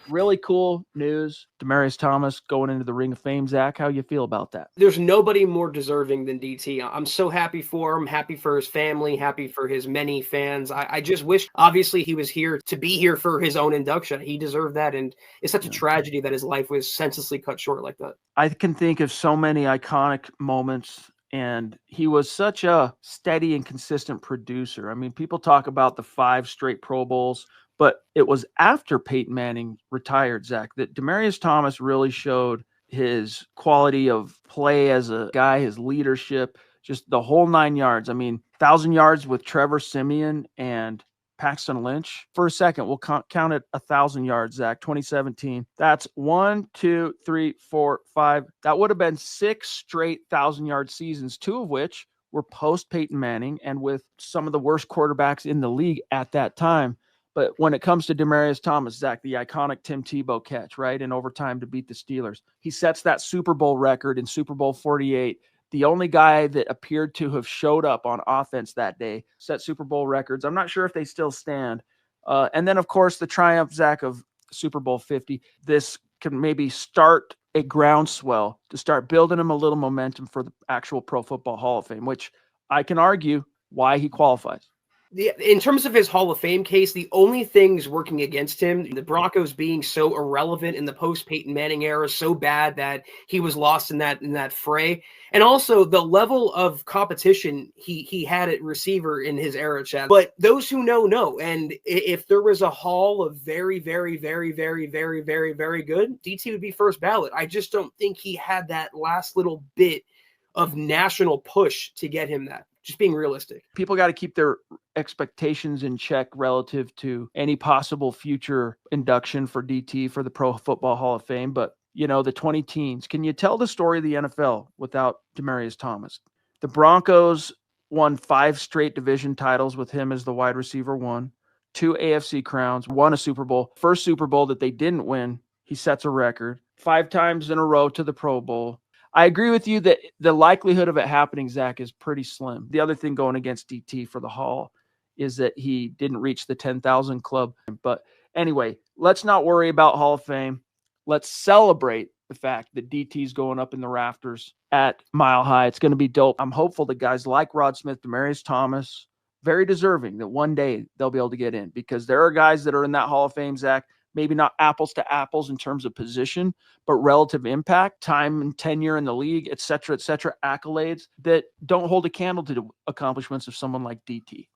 Really cool news. Demaryius Thomas going into the Ring of Fame. Zach, how you feel about that? There's nobody more deserving than DT. I'm so happy for him, happy for his family, happy for his many fans. I just wish, obviously, he was here to be here for his own induction. He deserved that, and it's such a tragedy that his life was senselessly cut short like that. I can think of so many iconic moments, and he was such a steady and consistent producer. I mean, people talk about the 5 straight Pro Bowls, but it was after Peyton Manning retired, Zach, that Demaryius Thomas really showed his quality of play as a guy, his leadership, just the whole 9 yards. I mean, 1,000 yards with Trevor Siemian and Paxton Lynch. For a second, we'll count it 1,000 yards, Zach, 2017. That's 1, 2, 3, 4, 5. That would have been 6 straight 1,000-yard seasons, 2 of which were post Peyton Manning and with some of the worst quarterbacks in the league at that time. But when it comes to Demaryius Thomas, Zach, the iconic Tim Tebow catch, right, in overtime to beat the Steelers, he sets that Super Bowl record in Super Bowl 48. The only guy that appeared to have showed up on offense that day, set Super Bowl records. I'm not sure if they still stand. And then, of course, the triumph, Zach, of Super Bowl 50. This can maybe start a groundswell to start building him a little momentum for the actual Pro Football Hall of Fame, which I can argue why he qualifies. In terms of his Hall of Fame case, the only things working against him, the Broncos being so irrelevant in the post-Peyton Manning era, so bad that he was lost in that fray, and also the level of competition he had at receiver in his era, Chad. But those who know. And if there was a Hall of very, very, very, very, very, very, very good, DT would be first ballot. I just don't think he had that last little bit of national push to get him that. Just being realistic. People got to keep their expectations in check relative to any possible future induction for DT for the Pro Football Hall of Fame. But, you know, the 20 teens, can you tell the story of the NFL without Demaryius Thomas? The Broncos won 5 straight division titles with him as the wide receiver 1, 2 AFC crowns, won a Super Bowl. First Super Bowl that they didn't win, he sets a record. 5 times in a row to the Pro Bowl. I agree with you that the likelihood of it happening, Zach, is pretty slim. The other thing going against DT for the Hall is that he didn't reach the 10,000 club. But anyway, let's not worry about Hall of Fame. Let's celebrate the fact that DT's going up in the rafters at Mile High. It's going to be dope. I'm hopeful that guys like Rod Smith, Demaryius Thomas, very deserving that one day they'll be able to get in, because there are guys that are in that Hall of Fame, Zach, maybe not apples to apples in terms of position, but relative impact, time and tenure in the league, et cetera, accolades that don't hold a candle to the accomplishments of someone like DT.